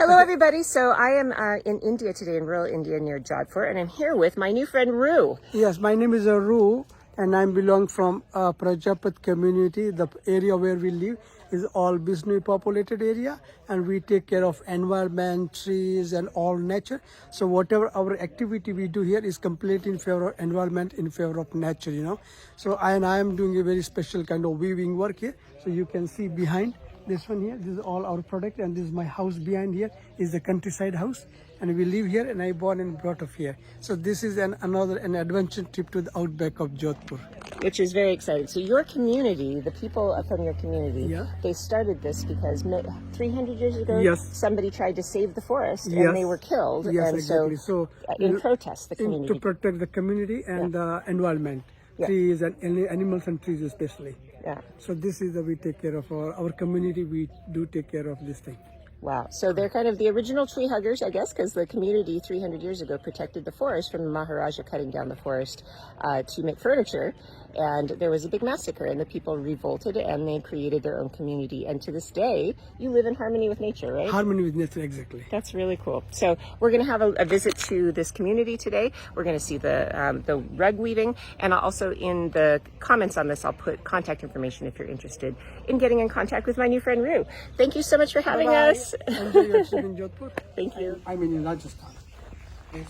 Hello, everybody. So I am in India today, in rural India near Jodphur, and I'm here with my new friend Roo. Yes, my name is Ru, and I belong from Prajapat community. The area where we live is all Bishnoi populated area, and we take care of environment, trees, and all nature. So whatever our activity we do here is complete in favor of environment, in favor of nature. So I am doing a very special kind of weaving work here. So you can see behind this one here, this is all our product, and this is my house behind here is the countryside house, and we live here, and I born and brought up here. So this is another adventure trip to the outback of Jodhpur. Which is very exciting. So your community, the people from your community, Yeah. they started this because 300 years ago, Yes. somebody tried to save the forest Yes. and they were killed. Yes, and exactly. So in protest, the community. To protect the community and the environment, Yeah. trees and animals and trees especially. Yeah. So this is we take care of our community. We do take care of this thing. Wow. So they're kind of the original tree huggers, I guess, because the community 300 years ago protected the forest from the Maharaja cutting down the forest to make furniture. And there was a big massacre, and the people revolted, and they created their own community. And to this day, you live in harmony with nature, right? Harmony with nature, exactly. That's really cool. So we're going to have a visit to this community today. We're going to see the rug weaving, and also in the comments on this, I'll put contact information if you're interested in getting in contact with my new friend Roo. Thank you so much for having us. Enjoy your trip in Jodhpur. Thank you. I'm in Rajasthan.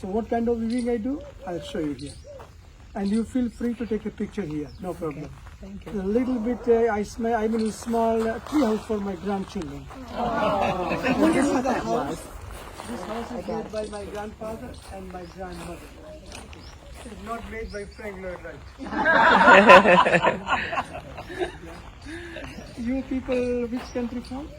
So what kind of weaving I do, I'll show you here. And you feel free to take a picture here, no problem. Thank you. A little bit, I'm in a small tree house for my grandchildren. This is the house. This house is made by my grandfather and my grandmother. It's not made by Frank Lloyd Wright. You people, which country from?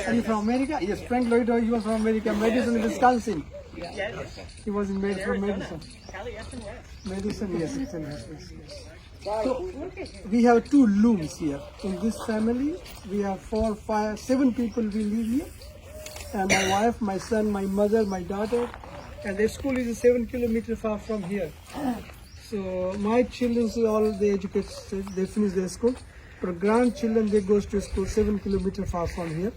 Are you from America? Yes, Frank Lloyd Wright, he was from America, Madison, Wisconsin. Yes. He was from Madison. Madison, yes, yes. So we have 2 looms here. In this family, we have 4, 5, 7 people we live here. And my wife, my son, my mother, my daughter. And the school is 7 kilometers far from here. So my children, all they educate, they finish their school. But grandchildren, they go to school 7 kilometers far from here.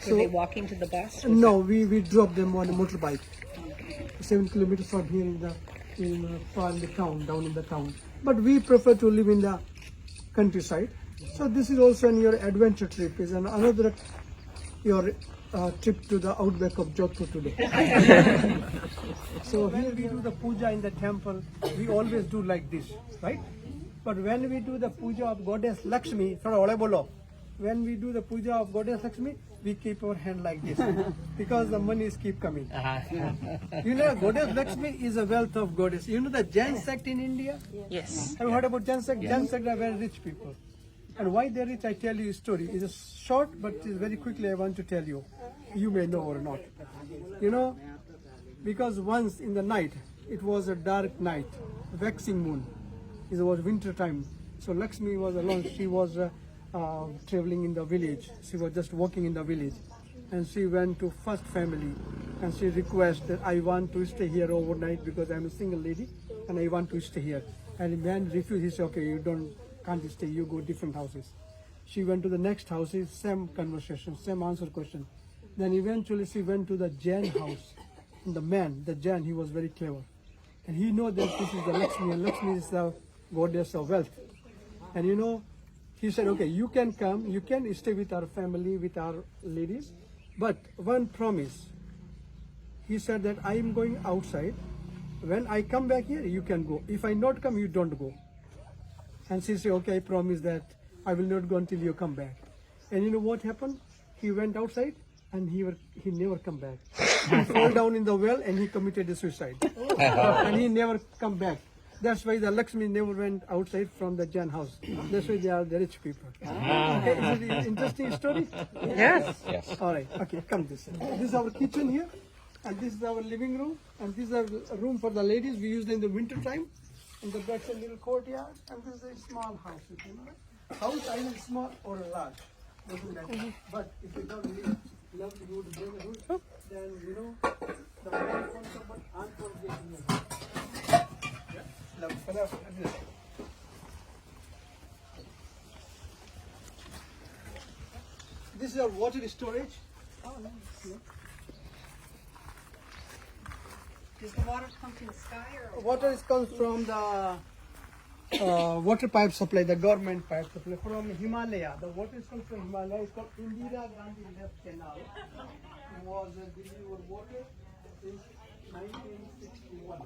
So they walking to the bus? No, we drop them on a motorbike. 7 kilometers from here in the town, down in the town. But we prefer to live in the countryside. So this is also your adventure trip. Is another your trip to the outback of Jodhpur today. So here we do the puja in the temple. We always do like this, right? But when we do the puja of goddess Lakshmi, when we do the puja of goddess Lakshmi, we keep our hand like this because the monies keep coming. You know, goddess Lakshmi is a wealth of goddess. You know the Jain sect in India? Yes. Have you heard about Jain sect? Jain sect are very rich people. And why they're rich, I tell you a story. It's short, but very quickly I want to tell you. You may know or not. You know, because once in the night, it was a dark night, waxing moon. It was winter time. So Lakshmi was alone. She was traveling in the village. She was just walking in the village. And she went to first family and she requested, I want to stay here overnight because I'm a single lady and I want to stay here. And man refused. He said, okay, you can't stay, you go different houses. She went to the next house, same conversation, same answer question. Then eventually she went to the Jain house. And the Jain, he was very clever. And he know that this is the Lakshmi, and Lakshmi is the goddess of wealth. And you know, he said, okay, you can come, you can stay with our family, with our ladies, but one promise. He said that I am going outside. When I come back here, you can go. If I not come, you don't go. And she said, okay, I promise that I will not go until you come back. And you know what happened? He went outside and he never come back. He fell down in the well and he committed a suicide. And he never come back. That's why the Lakshmi never went outside from the Jain house. That's why they are the rich people. Okay, is it an interesting story? Yes. Yes. All right, okay, come this way. This is our kitchen here, and this is our living room, and this is a room for the ladies. We use it in the winter time. And the back's a little courtyard, and this is a small house. You know? House either small or large, doesn't matter. But if you don't really love the wood neighborhood, then you know the man from someone unforgettable. This is our water storage. Does the water come from the sky or? Water comes from the water pipe supply, the government pipe supply from Himalaya. The water comes from Himalaya. It's called Indira Gandhi Left Canal. It was delivered water since 1961.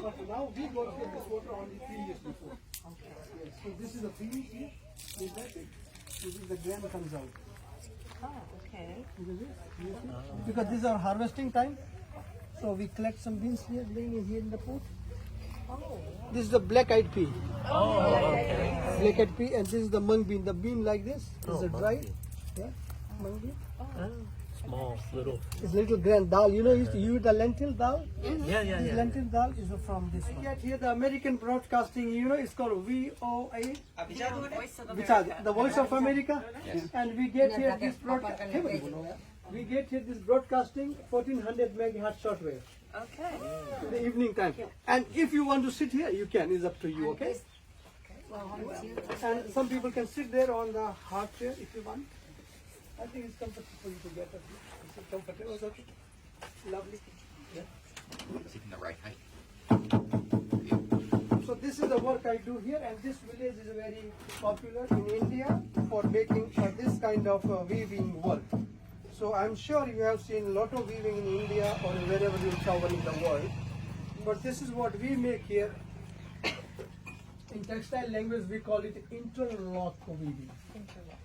But now we got this water only 3 years before. Yes. So this is the beans here. This is the grain comes out. Oh, okay. Because this is our harvesting time. So we collect some beans here, laying here in the pot. Oh. This is the black-eyed pea. Black-eyed pea, and this is the mung bean. The bean like this is a dry. Yeah, mung bean. Small, little. It's little grain dal. You know, you eat the lentil dal. Yeah, yeah, This yeah. lentil dal is from this one. Yet here the American broadcasting. You know, it's called VOA. Voice of Vichad, the Voice of America. And we get here this broadcasting 1400 megahertz shortwave Okay. in the evening time. And if you want to sit here, you can. It's up to you. Okay. And some people can sit there on the hard chair if you want. I think it's comfortable for you to get up. It's comfortable. Okay. Lovely. Sitting the right height. So this is the work I do here, and this village is very popular in India for making this kind of weaving work. So I'm sure you have seen a lot of weaving in India or wherever you travel in the world. But this is what we make here. In textile language, we call it interlock weaving.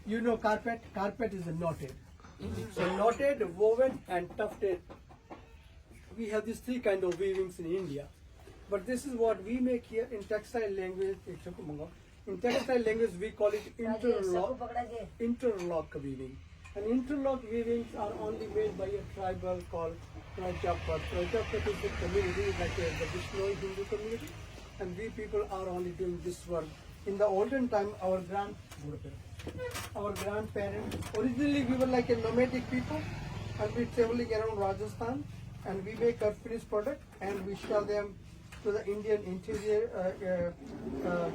You know carpet? Carpet is knotted. So knotted, woven, and tufted. We have these 3 kind of weavings in India. But this is what we make here in textile language. In textile language, we call it interlock weaving. And interlock weavings are only made by a tribal called Jodphur. Jodphur is a community like the Bishnoi Hindu community. And we people are only doing this work. In the olden time, our grandparents, originally we were like a nomadic people, and we traveling around Rajasthan, and we make a finished product and we sell them to the Indian interior.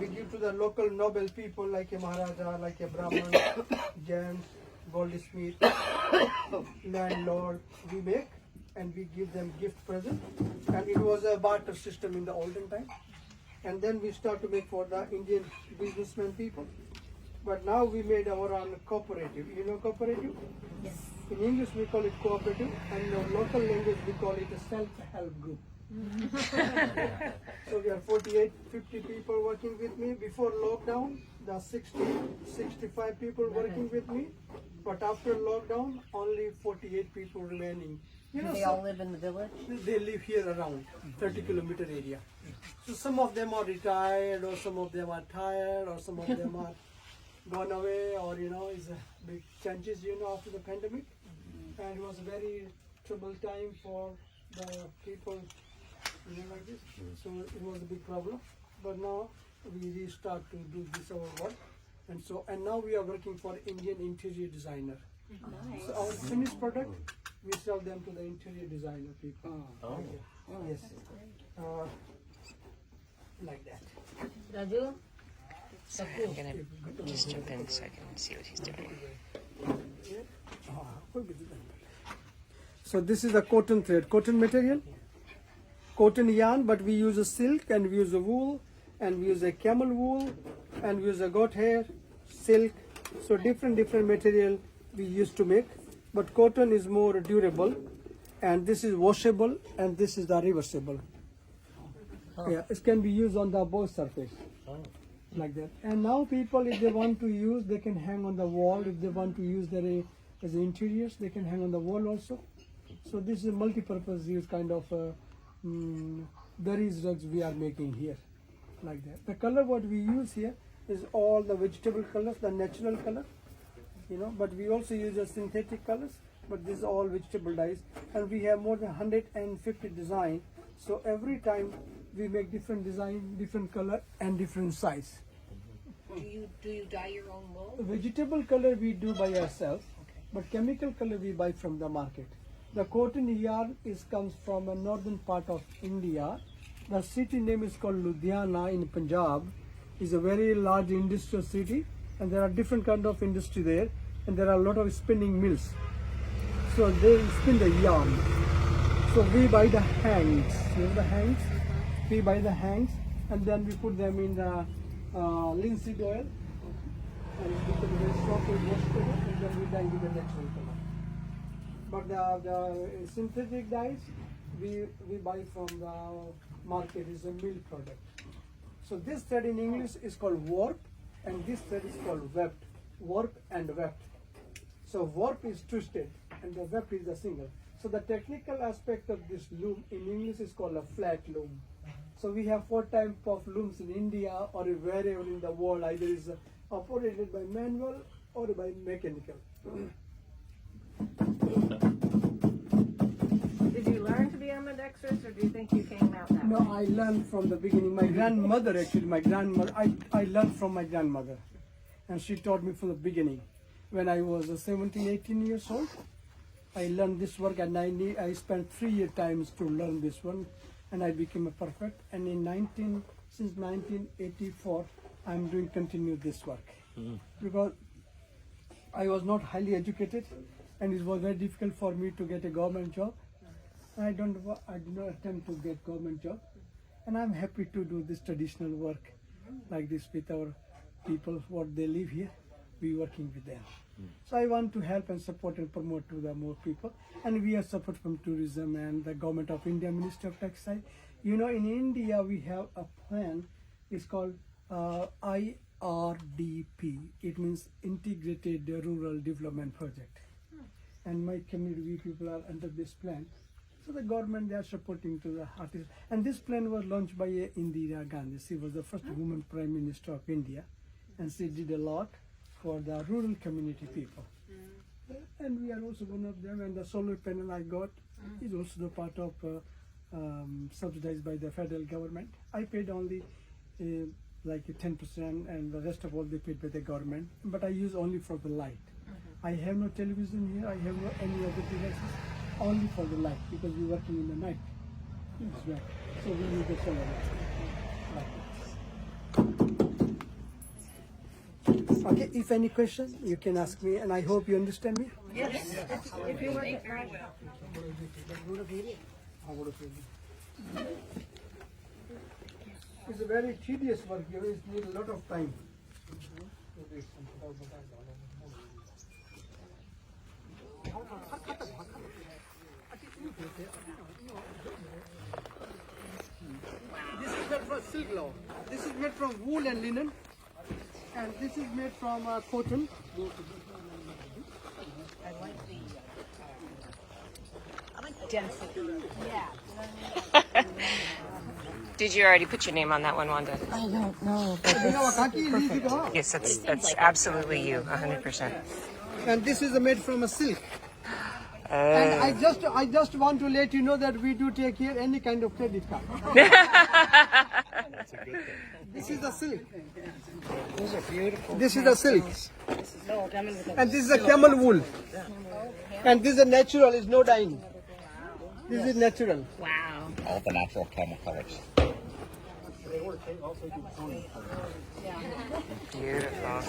We give to the local noble people like a Maharaja, like a Brahman, gents, goldsmith, landlord. We make and we give them gift present, and it was a barter system in the olden time. And then we start to make for the Indian businessmen people. But now we made our own cooperative. You know cooperative? Yes. In English we call it cooperative, and in our local language we call it a self-help group. So we are 48, 50 people working with me. Before lockdown, there are 60, 65 people working with me. But after lockdown, only 48 people remaining. You Do know, they all live in the village? they live here around 30-kilometer area. So some of them are retired, or some of them are tired, or some of them are gone away, or it's a big changes, after the pandemic. And it was a very troubled time for the people, like this. So it was a big problem. But now we restart to do this our work. And now we are working for Indian interior designer. Nice. So our finished product, we sell them to the interior designer people. Yes. Like that. Raju? I'm gonna just jump in so I can see what he's doing. So this is a cotton thread, cotton material, cotton yarn, but we use a silk and we use a wool and we use a camel wool and we use a goat hair, silk. So different material we used to make, but cotton is more durable, and this is washable and this is the reversible. Yeah, it can be used on the both surface. Like that. And now people, if they want to use, they can hang on the wall. If they want to use their as interiors, they can hang on the wall also. So this is a multi-purpose use kind of berries rugs we are making here, like that. The color what we use here is all the vegetable colors, the natural color, but we also use the synthetic colors, but this is all vegetable dyes, and we have more than 150 design. So every time we make different design, different color and different size. Do you dye your own wool? Vegetable color we do by ourselves, but chemical color we buy from the market. The cotton yarn comes from a northern part of India. The city name is called Ludhiana in Punjab. It's a very large industrial city, and there are different kind of industry there. and there are a lot of spinning mills. So they spin the yarn. So we buy the hands, you know the hands? We buy the hands and then we put them in the linseed oil and we put the soft wash color and then we dye with the natural color. But the synthetic dyes we buy from the market is a mill product. So this thread in English is called warp and this thread is called weft, warp and weft. So warp is twisted and the weft is the single. So the technical aspect of this loom in English is called a flat loom. So we have 4 types of looms in India or wherever in the world, either is operated by manual or by mechanical. Did you learn to be ambidextrous, or do you think you came out that way? No, I learned from the beginning. My grandmother actually, I learned from my grandmother. And she taught me from the beginning. When I was 17, 18 years old, I learned this work and I spent 3 years times to learn this one and I became a perfect. And since 1984, I'm doing continue this work. Because I was not highly educated and it was very difficult for me to get a government job. I did not attempt to get government job. And I'm happy to do this traditional work like this with our people, what they live here, we working with them. So I want to help and support and promote to the more people. And we have support from tourism and the government of India, Ministry of Textile. You know, in India we have a plan, it's called IRDP. It means Integrated Rural Development Project. And my community people are under this plan. So the government, they are supporting to the artists. And this plan was launched by Indira Gandhi. She was the first woman Prime Minister of India. And she did a lot for the rural community people. And we are also one of them. And the solar panel I got is also the part of subsidized by the federal government. I paid only like 10% and the rest of all they paid by the government. But I use only for the light. I have no television here. I have no any other devices. Only for the light because we're working in the night. So we use the solar light. Okay, if any question, you can ask me, and I hope you understand me. Yes. If you want It's a very tedious work. You need a lot of time. This is made from silk cloth. This is made from wool and linen, and this is made from cotton. I like the density. Yeah. Did you already put your name on that one, Wanda? I don't know. Yes, that's absolutely you, 100%. And this is made from a silk. And I just want to let you know that we do take here any kind of credit card. This is the silk. Those are beautiful. This is the silk. And this is a camel wool. And this is natural, is no dyeing. This is natural. Wow. All the natural camel colors. Beautiful.